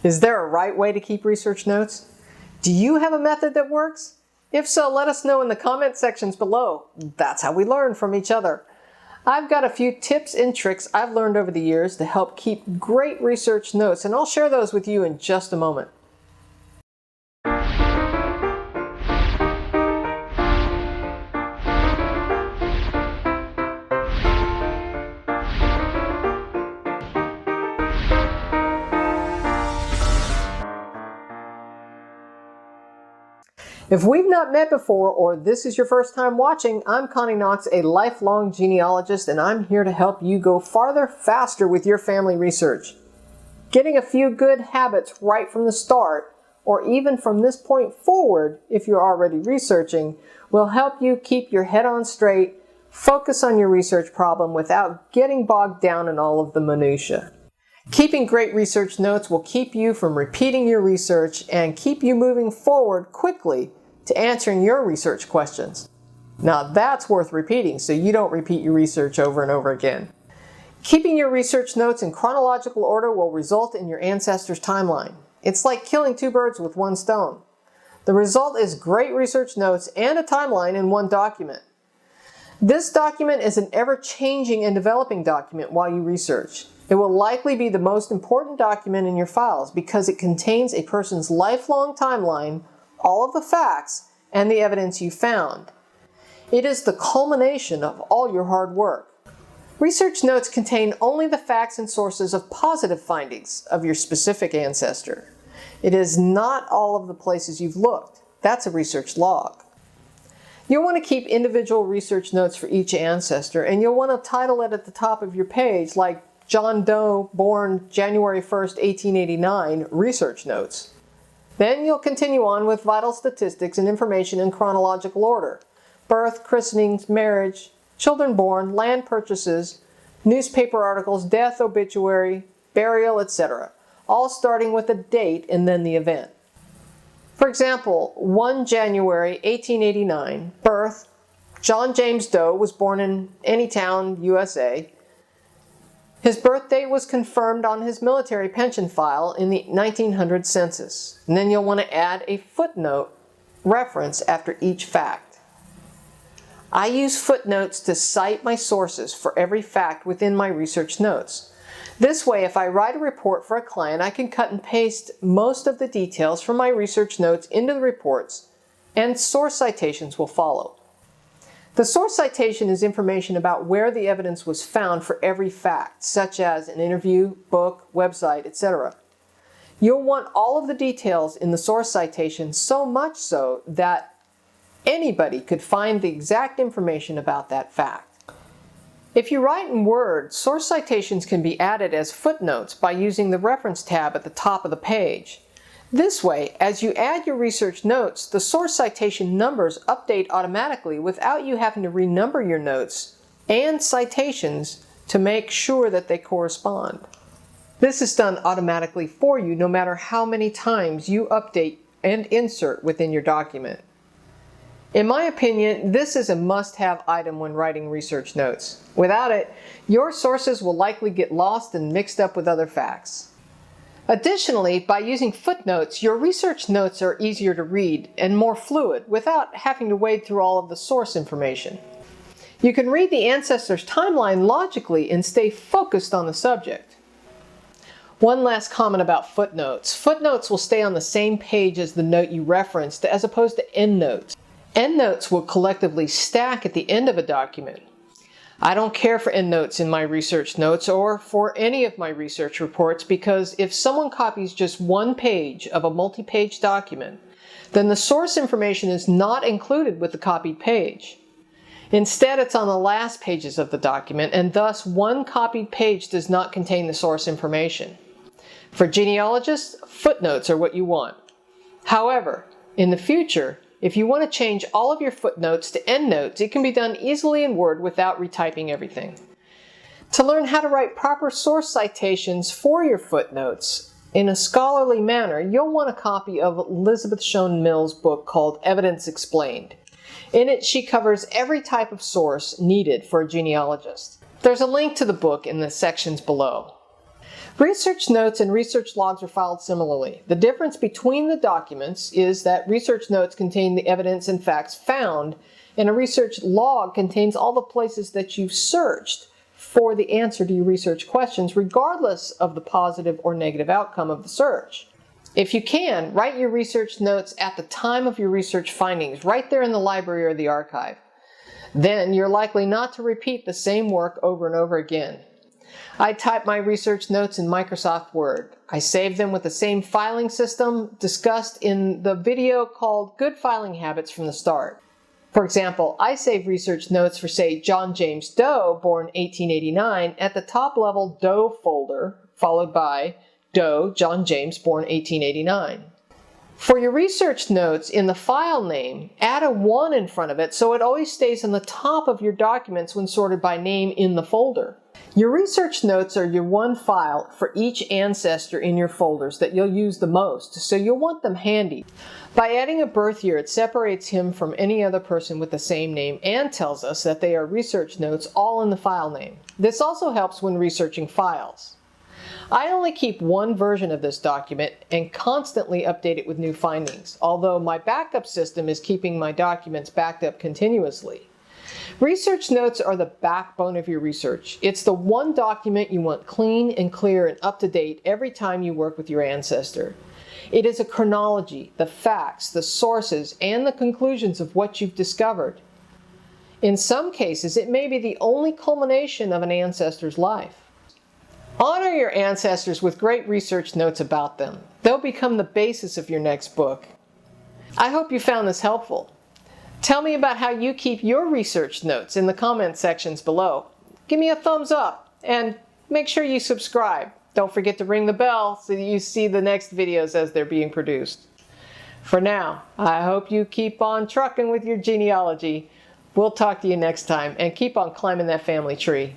Is there a right way to keep research notes? Do you have a method that works? If so, let us know in the comment sections below. That's how we learn from each other. I've got a few tips and tricks I've learned over the years to help keep great research notes, and I'll share those with you in just a moment. If we've not met before, or this is your first time watching, I'm Connie Knox, a lifelong genealogist, and I'm here to help you go farther, faster with your family research. Getting a few good habits right from the start, or even from this point forward, if you're already researching, will help you keep your head on straight, focus on your research problem without getting bogged down in all of the minutiae. Keeping great research notes will keep you from repeating your research and keep you moving forward quickly to answering your research questions. Now that's worth repeating so you don't repeat your research over and over again. Keeping your research notes in chronological order will result in your ancestors' timeline. It's like killing two birds with one stone. The result is great research notes and a timeline in one document. This document is an ever-changing and developing document while you research. It will likely be the most important document in your files because it contains a person's lifelong timeline, all of the facts, and the evidence you found. It is the culmination of all your hard work. Research notes contain only the facts and sources of positive findings of your specific ancestor. It is not all of the places you've looked. That's a research log. You'll want to keep individual research notes for each ancestor, and you'll want to title it at the top of your page like John Doe, born January 1st, 1889, research notes. Then you'll continue on with vital statistics and information in chronological order. Birth, christenings, marriage, children born, land purchases, newspaper articles, death, obituary, burial, etc. All starting with a date and then the event. For example, 1 January 1889, birth, John James Doe was born in Anytown, USA. His birth date was confirmed on his military pension file in the 1900 census. And then you'll want to add a footnote reference after each fact. I use footnotes to cite my sources for every fact within my research notes. This way, if I write a report for a client, I can cut and paste most of the details from my research notes into the reports, and source citations will follow. The source citation is information about where the evidence was found for every fact, such as an interview, book, website, etc. You'll want all of the details in the source citation, so much so that anybody could find the exact information about that fact. If you write in Word, source citations can be added as footnotes by using the reference tab at the top of the page. This way, as you add your research notes, the source citation numbers update automatically without you having to renumber your notes and citations to make sure that they correspond. This is done automatically for you no matter how many times you update and insert within your document. In my opinion, this is a must-have item when writing research notes. Without it, your sources will likely get lost and mixed up with other facts. Additionally, by using footnotes, your research notes are easier to read and more fluid without having to wade through all of the source information. You can read the ancestor's timeline logically and stay focused on the subject. One last comment about footnotes. Footnotes will stay on the same page as the note you referenced as opposed to endnotes. Endnotes will collectively stack at the end of a document. I don't care for endnotes in my research notes or for any of my research reports because if someone copies just one page of a multi-page document, then the source information is not included with the copied page. Instead, it's on the last pages of the document, and thus one copied page does not contain the source information. For genealogists, footnotes are what you want. However, in the future, if you want to change all of your footnotes to endnotes, it can be done easily in Word without retyping everything. To learn how to write proper source citations for your footnotes in a scholarly manner, you'll want a copy of Elizabeth Shown Mill's book called Evidence Explained. In it, she covers every type of source needed for a genealogist. There's a link to the book in the sections below. Research notes and research logs are filed similarly. The difference between the documents is that research notes contain the evidence and facts found, and a research log contains all the places that you've searched for the answer to your research questions, regardless of the positive or negative outcome of the search. If you can, write your research notes at the time of your research findings, right there in the library or the archive. Then you're likely not to repeat the same work over and over again. I type my research notes in Microsoft Word. I save them with the same filing system discussed in the video called Good Filing Habits from the Start. For example, I save research notes for, say, John James Doe, born 1889, at the top level Doe folder, followed by Doe, John James, born 1889. For your research notes in the file name, add a 1 in front of it so it always stays on the top of your documents when sorted by name in the folder. Your research notes are your one file for each ancestor in your folders that you'll use the most, so you'll want them handy. By adding a birth year, it separates him from any other person with the same name and tells us that they are research notes all in the file name. This also helps when researching files. I only keep one version of this document and constantly update it with new findings, although my backup system is keeping my documents backed up continuously. Research notes are the backbone of your research. It's the one document you want clean and clear and up to date every time you work with your ancestor. It is a chronology, the facts, the sources, and the conclusions of what you've discovered. In some cases, it may be the only culmination of an ancestor's life. Honor your ancestors with great research notes about them. They'll become the basis of your next book. I hope you found this helpful. Tell me about how you keep your research notes in the comment sections below. Give me a thumbs up and make sure you subscribe. Don't forget to ring the bell so that you see the next videos as they're being produced. For now, I hope you keep on trucking with your genealogy. We'll talk to you next time, and keep on climbing that family tree.